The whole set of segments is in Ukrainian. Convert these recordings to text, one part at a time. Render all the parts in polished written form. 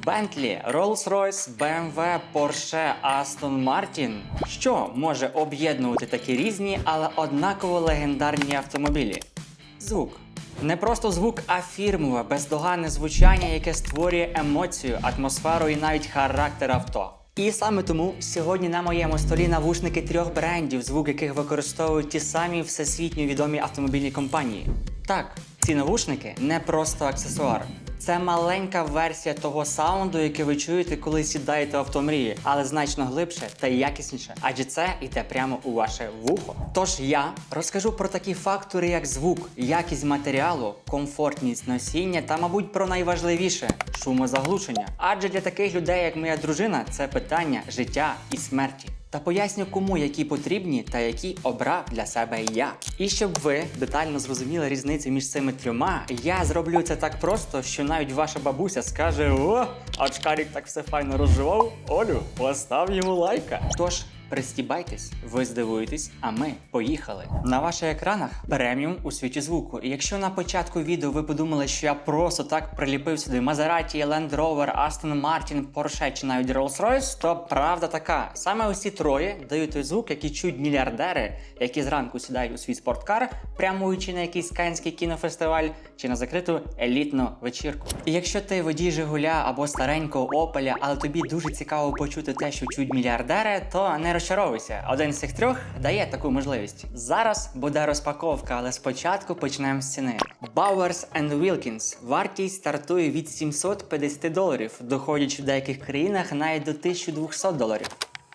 Bentley, Rolls-Royce, BMW, Porsche, Aston Martin. Що може об'єднувати такі різні, але однаково легендарні автомобілі? Звук. Не просто звук, а фірмове, бездоганне звучання, яке створює емоцію, атмосферу і навіть характер авто. І саме тому сьогодні на моєму столі навушники 3 брендів, звук яких використовують ті самі всесвітньо відомі автомобільні компанії. Так, ці навушники не просто аксесуар. Це маленька версія того саунду, який ви чуєте, коли сідаєте в авто мрії, але значно глибше та якісніше, адже це йде прямо у ваше вухо. Тож я розкажу про такі фактори, як звук, якість матеріалу, комфортність носіння та, мабуть, про найважливіше – шумозаглушення. Адже для таких людей, як моя дружина, це питання життя і смерті. Та поясню, кому які потрібні та які обрав для себе я. І щоб ви детально зрозуміли різницю між цими трьома, я зроблю це так просто, що навіть ваша бабуся скаже: «О, Очкарик так все файно розжував, Олю, постав йому лайка». Тож, пристібайтесь, ви здивуєтесь, а ми поїхали. На ваших екранах преміум у світі звуку. І якщо на початку відео ви подумали, що я просто так приліпив сюди Maserati, Land Rover, Aston Martin, Porsche чи навіть Rolls-Royce, то правда така. Саме усі троє дають той звук, який чують мільярдери, які зранку сідають у свій спорткар, прямуючи на якийсь канський кінофестиваль чи на закриту елітну вечірку. І якщо ти водій Жигуля або старенького Опеля, але тобі дуже цікаво почути те, що чують мільярдери, то не розчаровуйся. Один з цих трьох дає таку можливість. Зараз буде розпаковка, але спочатку почнемо з ціни. Bowers & Wilkins. Вартість стартує від $750, доходячи в деяких країнах навіть до $1200.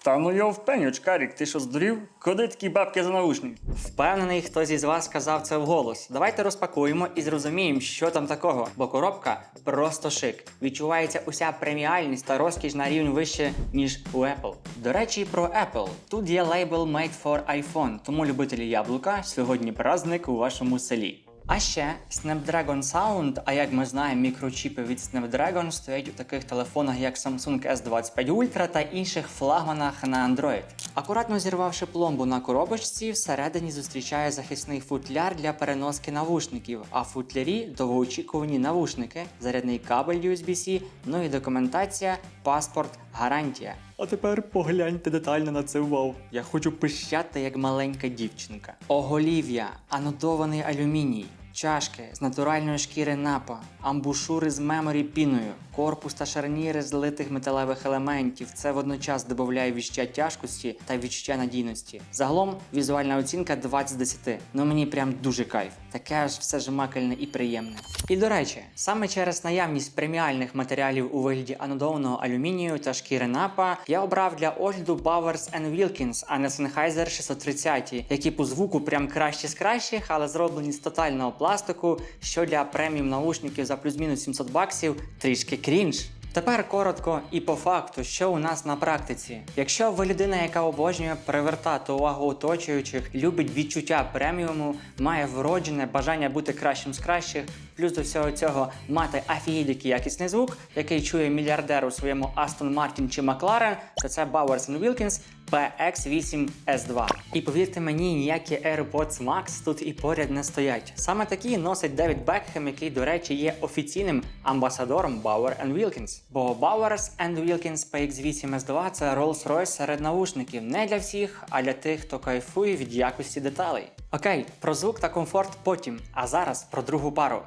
Та ну його в пеню, Очкарик, ти що здурів? Куди такі бабки за навушник? Впевнений, хтось із вас сказав це вголос. Давайте розпакуємо і зрозуміємо, що там такого, бо коробка просто шик. Відчувається уся преміальність та розкіш на рівень вище, ніж у Apple. До речі, про Apple. Тут є лейбл Made for iPhone, тому любителі яблука, сьогодні праздник у вашому селі. А ще Snapdragon Sound, а як ми знаємо, мікрочіпи від Snapdragon стоять у таких телефонах, як Samsung S25 Ultra та інших флагманах на Android. Акуратно зірвавши пломбу на коробочці, всередині зустрічає захисний футляр для переноски навушників, а в футлярі довгоочікувані навушники, зарядний кабель USB-C, ну і документація, паспорт, гарантія. А тепер погляньте детально на це, вау. Я хочу пищати, як маленька дівчинка. Оголів'я, анодований алюміній, чашки з натуральної шкіри напа, амбушури з меморі піною, корпус та шарніри з литих металевих елементів. Це водночас додає відчуття тяжкості та відчуття надійності. Загалом візуальна оцінка 20 з 10. Ну мені прям дуже кайф. Таке аж все жмакальне і приємне. І до речі, саме через наявність преміальних матеріалів у вигляді анодованого алюмінію та шкіри напа, я обрав для огляду Bowers & Wilkins, а не Sennheiser 630, які по звуку прям кращі з кращих, але зроблені з тотального пластику, що для преміум наушників за плюс-мінус $700 трішки крінж. Тепер коротко і по факту, що у нас на практиці. Якщо ви людина, яка обожнює привертати увагу оточуючих, любить відчуття преміуму, має вроджене бажання бути кращим з кращих, плюс до всього цього мати офігідний якісний звук, який чує мільярдер у своєму Aston Martin чи McLaren, то це Bowers & Wilkins PX8S2. І повірте мені, ніякі AirPods Max тут і поряд не стоять. Саме такі носить Девід Бекхем, який, до речі, є офіційним амбасадором Bowers & Wilkins. Бо Bowers & Wilkins PX8S2 – це Rolls-Royce серед навушників. Не для всіх, а для тих, хто кайфує від якості деталей. Окей, про звук та комфорт потім, а зараз про другу пару.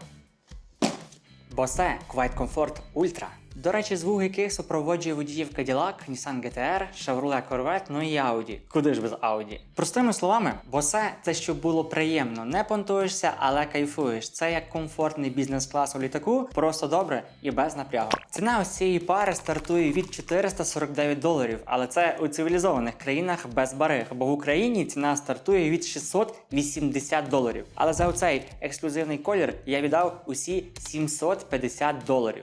Bose Quiet Comfort Ultra. До речі, звук яких супроводжує водіїв Cadillac, Nissan GT-R, Chevrolet Corvette, ну і Audi. Куди ж без Audi? Простими словами, Bose – це щоб було приємно. Не понтуєшся, але кайфуєш. Це як комфортний бізнес-клас у літаку, просто добре і без напрягу. Ціна ось цієї пари стартує від $449, але це у цивілізованих країнах без бариг, бо в Україні ціна стартує від $680. Але за оцей ексклюзивний колір я віддав усі $750.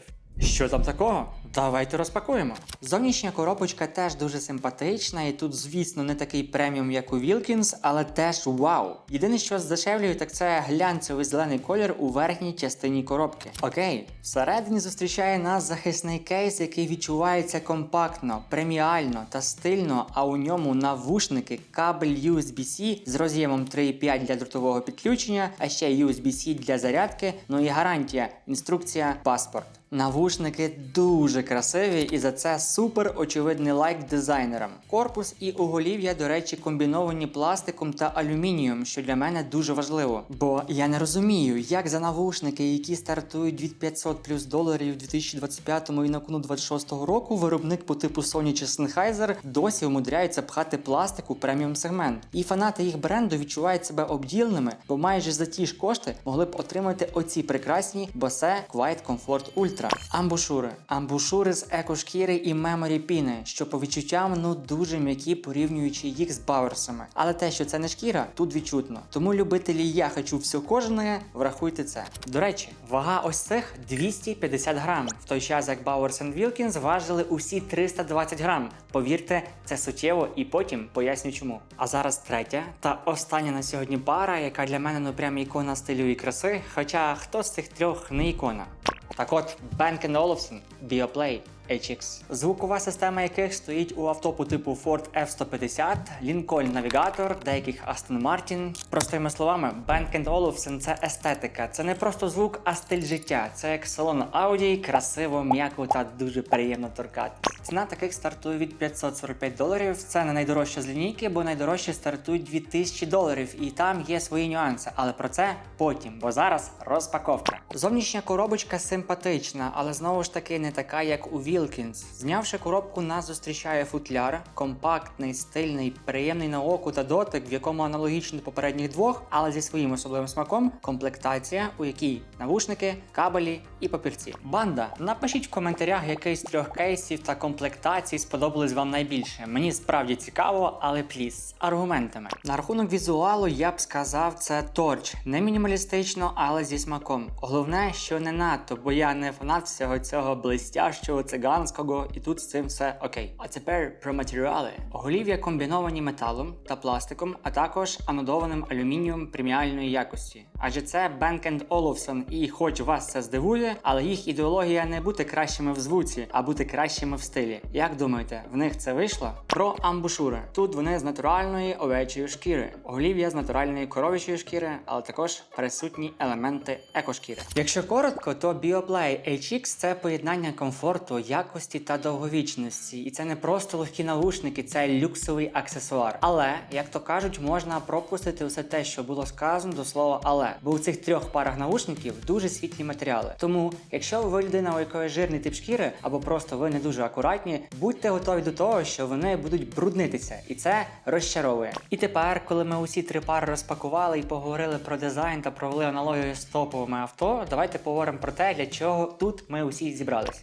Що там такого? Давайте розпакуємо. Зовнішня коробочка теж дуже симпатична, і тут, звісно, не такий преміум, як у Wilkins, але теж вау. Єдине, що здешевлює, так це глянцевий зелений колір у верхній частині коробки. Окей, всередині зустрічає нас захисний кейс, який відчувається компактно, преміально та стильно, а у ньому навушники, кабель USB-C з роз'ємом 3.5 для дротового підключення, а ще USB-C для зарядки, ну і гарантія, інструкція, паспорт. Навушники дуже красиві і за це супер очевидний лайк дизайнерам. Корпус і оголів'я, до речі, комбіновані пластиком та алюмінієм, що для мене дуже важливо. Бо я не розумію, як за навушники, які стартують від $500+ у 2025 і на кону 26 року, виробник по типу Sony чи Sennheiser досі умудряється пхати пластик у преміум сегмент. І фанати їх бренду відчувають себе обділеними, бо майже за ті ж кошти могли б отримати оці прекрасні Bose Quiet Comfort Ultra. Амбушури. Амбушури з екошкіри і меморі піни, що по відчуттям дуже м'які, порівнюючи їх з бауерсами. Але те, що це не шкіра, тут відчутно. Тому любителі «я хочу все кожне», врахуйте це. До речі, вага ось цих 250 грам, в той час як Bowers & Wilkins важили усі 320 грам. Повірте, це суттєво і потім поясню чому. А зараз третя та остання на сьогодні пара, яка для мене прям ікона стилю і краси, хоча хто з цих трьох не ікона. Так от, Bang & Olufsen Beoplay HX, звукова система яких стоїть у авто по типу Ford F-150, Lincoln Navigator, деяких Aston Martin. Простими словами, Bang & Olufsen – це естетика, це не просто звук, а стиль життя. Це як салон Audi, красиво, м'яко та дуже приємно торкатись. Ціна таких стартує від $545, це не найдорожча з лінійки, бо найдорожчі стартують $2000 і там є свої нюанси, але про це потім, бо зараз розпаковка. Зовнішня коробочка симпатична, але знову ж таки не така, як у Wilkins. Знявши коробку, нас зустрічає футляр, компактний, стильний, приємний на око та дотик, в якому аналогічно до попередніх двох, але зі своїм особливим смаком, комплектація, у якій навушники, кабелі і папірці. Банда, напишіть в коментарях, який з трьох кейсів та комплектацій сподобались вам найбільше. Мені справді цікаво, але пліз, з аргументами. На рахунок візуалу я б сказав, це торч. Не мінімалістично, але зі смаком. Головне, що не надто, бо я не фанат всього цього блистящого циганського, і тут з цим все окей. А тепер про матеріали. Оголів'я комбіновані металом та пластиком, а також анодованим алюмінієм преміальної якості. Адже це Bang & Olufsen, і хоч вас це здивує, але їх ідеологія не бути кращими в звуці, а бути кращими в стилі. Як думаєте, в них це вийшло? Про амбушури. Тут вони з натуральної овечої шкіри, оголів'я з натуральної коров'ячої шкіри, але також присутні елементи екошкіри. Якщо коротко, то Beoplay HX – це поєднання комфорту, якості та довговічності. І це не просто легкі навушники, це люксовий аксесуар. Але, як то кажуть, можна пропустити усе те, що було сказано до слова «але». Бо у цих трьох парах навушників дуже світлі матеріали. Тому, якщо ви людина, у якої жирний тип шкіри, або просто ви не дуже акуратні, будьте готові до того, що вони будуть бруднитися. І це розчаровує. І тепер, коли ми усі три пари розпакували і поговорили про дизайн та провели аналогію з топовими авто, давайте поговоримо про те, для чого тут ми усі зібрались.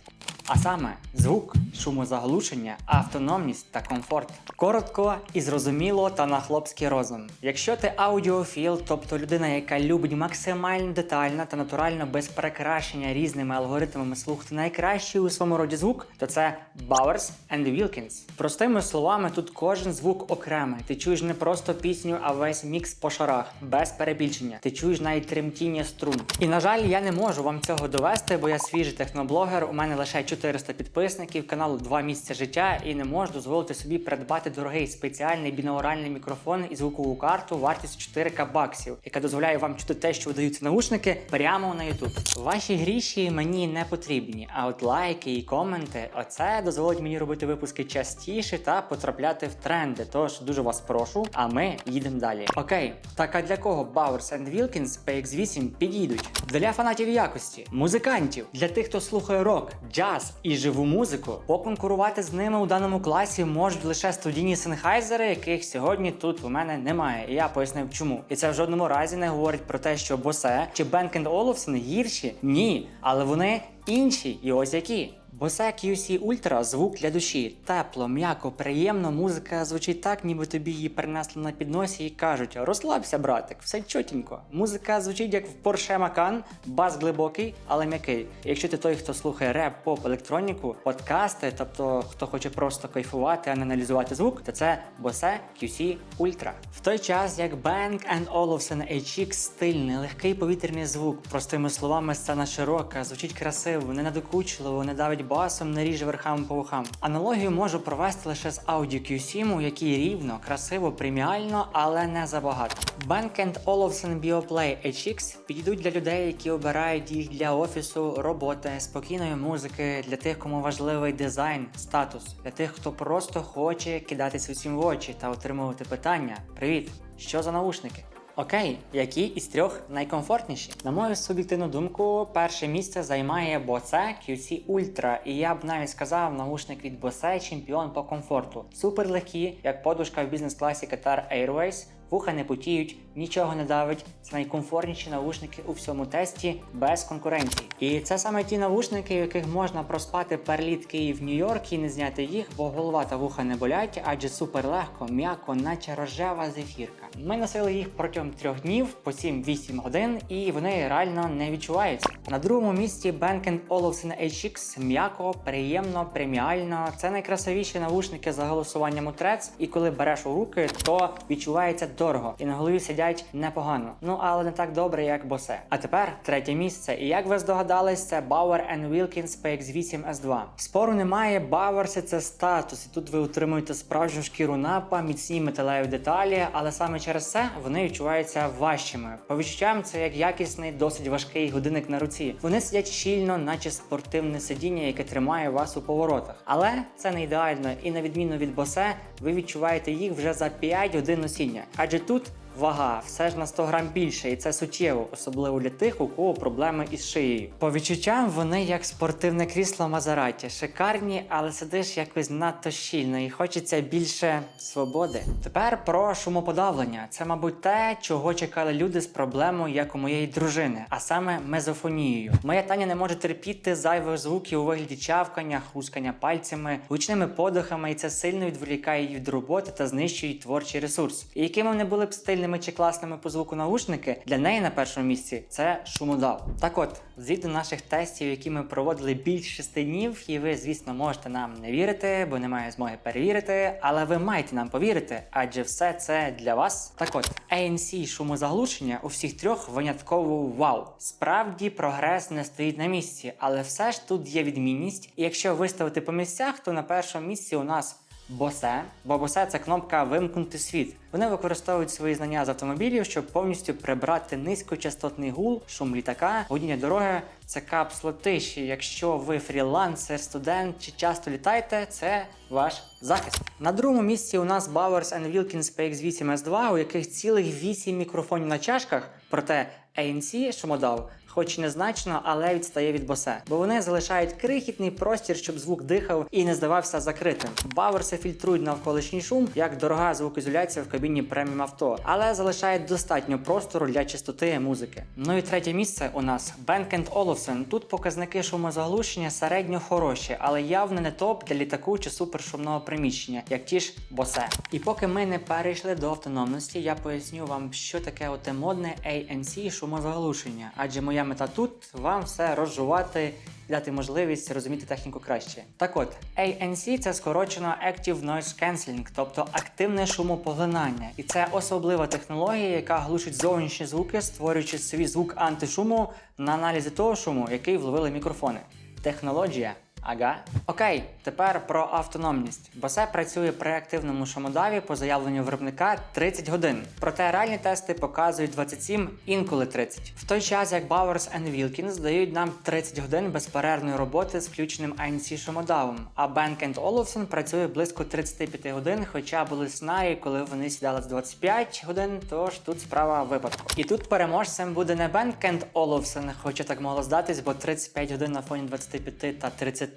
А саме звук, шумозаглушення, автономність та комфорт. Коротко і зрозуміло та на хлопський розум. Якщо ти аудіофіл, тобто людина, яка любить максимально детально та натурально без перекрашення різними алгоритмами слухати найкращий у своєму роді звук, то це Bowers & Wilkins. Простими словами, тут кожен звук окремий. Ти чуєш не просто пісню, а весь мікс по шарах, без перебільшення. Ти чуєш навіть тремтіння струн. І на жаль, я не можу вам цього довести, бо я свіжий техноблогер, у мене лише 400 підписників, каналу 2 місяці життя і не можу дозволити собі придбати дорогий спеціальний бінауральний мікрофон і звукову карту вартістю 4К баксів, яка дозволяє вам чути те, що видаються наушники, прямо на YouTube. Ваші гріші мені не потрібні, а от лайки і коменти, оце дозволить мені робити випуски частіше та потрапляти в тренди, тож дуже вас прошу, а ми їдемо далі. Окей, так а для кого Bowers & Wilkins PX8 підійдуть? Для фанатів якості, музикантів, для тих, хто слухає рок, джаз і живу музику. Поконкурувати з ними у даному класі можуть лише студійні Sennheiser, яких сьогодні тут у мене немає. І я пояснив чому. І це в жодному разі не говорить про те, що Bose чи Bang & Olufsen гірші. Ні, але вони інші. І ось які. Bose QC Ultra – звук для душі. Тепло, м'яко, приємно, музика звучить так, ніби тобі її принесли на підносі і кажуть: розслабся, братик, все чотенько. Музика звучить як в Porsche Macan, бас глибокий, але м'який. Якщо ти той, хто слухає реп, поп, електроніку, подкасти, тобто хто хоче просто кайфувати, а не аналізувати звук, то це Bose QC Ultra. В той час, як Bang & Olufsen HX стильний, легкий повітряний звук, простими словами, сцена широка, звучить красиво, не надокучливо, не давить басом, не ріже верхами по вухам. Аналогію можу провести лише з Audi Q7, який рівно, красиво, преміально, але не забагато. Bang & Olufsen Beoplay HX підійдуть для людей, які обирають їх для офісу, роботи, спокійної музики, для тих, кому важливий дизайн, статус, для тих, хто просто хоче кидатись усім в очі та отримувати питання. Привіт, що за наушники? Окей, які із трьох найкомфортніші? На мою суб'єктивну думку, перше місце займає Bose QC Ultra, і я б навіть сказав, наушник від Bose чемпіон по комфорту. Супер легкі, як подушка в бізнес-класі Qatar Airways, вуха не потіють, нічого не давить. Це найкомфортніші навушники у всьому тесті, без конкуренції. І це саме ті навушники, в яких можна проспати переліт Київ-Нью-Йорк і не зняти їх, бо голова та вуха не болять, адже супер легко, м'яко, наче рожева зефірка. Ми носили їх протягом 3 днів, по 7-8 годин, і вони реально не відчуваються. На другому місці Bang & Olufsen HX. М'яко, приємно, преміально. Це найкрасивіші навушники за голосуванням у Threads, і коли береш у руки, то відчувається дорого. І на голові сидять непогано. Ну, але не так добре, як Bose. А тепер третє місце. І як ви здогадались, це Bauer & Wilkins PX8 S2. Спору немає, Bauer – це статус. І тут ви отримуєте справжню шкіру напа, міцні металеві деталі, але саме через це вони відчуваються важчими. По відчуттям це як якісний, досить важкий годинник на руці. Вони сидять щільно, наче спортивне сидіння, яке тримає вас у поворотах. Але це не ідеально, і на відміну від Bose, ви відчуваєте їх вже за 5 годин носіння. Адже тут вага все ж на 100 грам більше, і це суттєво, особливо для тих, у кого проблеми із шиєю. По відчуттям вони як спортивне крісло Мазераті. Шикарні, але сидиш якось надто щільно і хочеться більше свободи. Тепер про шумоподавлення. Це, мабуть, те, чого чекали люди з проблемою, як у моєї дружини, а саме мезофонією. Моя Таня не може терпіти зайвих звуків у вигляді чавкання, хрускання пальцями, гучними подихами, і це сильно відволікає її від роботи та знищує її творчий ресурс. І якими вони були б стильними чи класними по звуку навушники, для неї на першому місці це шумодав. Так от, згідно наших тестів, які ми проводили більше 6 днів, і ви, звісно, можете нам не вірити, бо немає змоги перевірити, але ви маєте нам повірити, адже все це для вас. Так от, ANC шумозаглушення у всіх трьох винятково вау. Справді, прогрес не стоїть на місці, але все ж тут є відмінність, і якщо виставити по місцях, то на першому місці у нас Bose, бо Bose – це кнопка «Вимкнути світ». Вони використовують свої знання з автомобілів, щоб повністю прибрати низькочастотний гул, шум літака, гудіння дороги. Це капсула тиші. Якщо ви фрілансер, студент чи часто літаєте, це ваш захист. На другому місці у нас Bowers & Wilkins PX8 S2, у яких цілих 8 мікрофонів на чашках, проте ANC шумодав хоч незначно, але відстає від Bose, бо вони залишають крихітний простір, щоб звук дихав і не здавався закритим. Bowers фільтрують навколишній шум, як дорога звукоізоляція в кабіні преміум авто, але залишають достатньо простору для чистоти музики. Ну і третє місце у нас Bang & Olufsen. Тут показники шумозаглушення середньо хороші, але явно не топ для літаку чи супершумного приміщення, як ті ж Bose. І поки ми не перейшли до автономності, я поясню вам, що таке оте модне ANC шумозаглушення, адже моя мета тут вам все розжувати, дати можливість розуміти техніку краще. Так от, ANC – це скорочено Active Noise Cancelling, тобто активне шумопоглинання. І це особлива технологія, яка глушить зовнішні звуки, створюючи свій звук антишуму на аналізі того шуму, який вловили мікрофони. Технологія. Ага. Окей, тепер про автономність. Bose працює при активному шумодаві по заявленню виробника 30 годин. Проте реальні тести показують 27, інколи 30. В той час, як Bowers & Wilkins дають нам 30 годин безперервної роботи з включеним ANC шумодавом, а Bang & Olufsen працює близько 35 годин, хоча були сценарії, коли вони сідали з 25 годин, тож тут справа випадку. І тут переможцем буде не Bang & Olufsen, хоча так могло здатись, бо 35 годин на фоні 25 та 30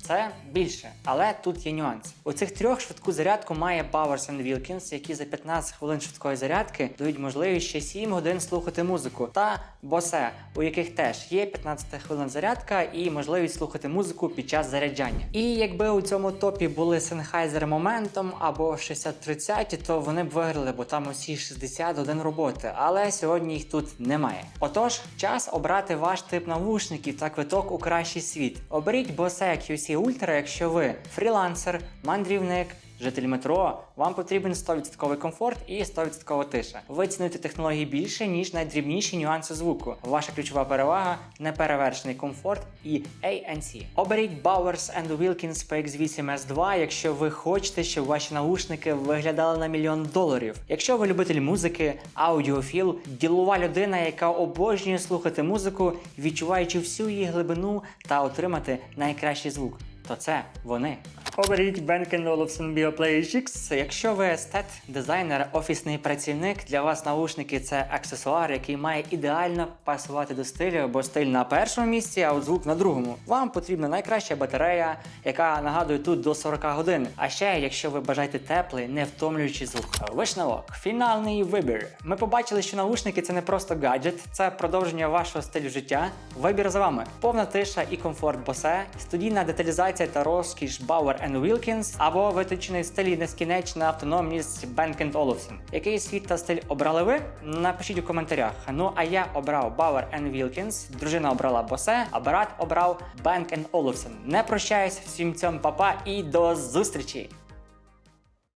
це більше, але тут є нюанс. У цих трьох швидку зарядку має Bowers & Wilkins, які за 15 хвилин швидкої зарядки дають можливість ще 7 годин слухати музику, та Bose, у яких теж є 15 хвилин зарядка і можливість слухати музику під час заряджання. І якби у цьому топі були Sennheiser Momentum або 6030, то вони б виграли, бо там усі 60 годин роботи, але сьогодні їх тут немає. Отож, час обрати ваш тип навушників та квиток у кращий світ. Оберіть Bose QC Ultra, якщо ви фрілансер, мандрівник, житель метро, вам потрібен 100% комфорт і 100% тиша. Ви цінуєте технології більше, ніж найдрібніші нюанси звуку. Ваша ключова перевага – неперевершений комфорт і ANC. Оберіть Bowers & Wilkins PX8S2, якщо ви хочете, щоб ваші наушники виглядали на $1 мільйон. Якщо ви любитель музики, аудіофіл, ділова людина, яка обожнює слухати музику, відчуваючи всю її глибину та отримати найкращий звук, то це вони. Оберіть Bang & Olufsen BeoPlay X. Якщо ви естет, дизайнер, офісний працівник, для вас наушники – це аксесуар, який має ідеально пасувати до стилю, бо стиль на першому місці, а от звук на другому. Вам потрібна найкраща батарея, яка нагадує тут до 40 годин. А ще, якщо ви бажаєте теплий, не втомлюючий звук. Висновок. Фінальний вибір. Ми побачили, що наушники – це не просто гаджет, це продовження вашого стилю життя. Вибір за вами. Повна тиша і комфорт Bose, студійна деталізація та розкіш Bowers & Wilkins, або виточений стиль і нескінченна автономність Bang & Olufsen. Який світ та стиль обрали ви? Напишіть у коментарях. Ну а я обрав Bowers & Wilkins, дружина обрала Bose, а брат обрав Bang & Olufsen. Не прощаюсь, всім цьому папа і до зустрічі!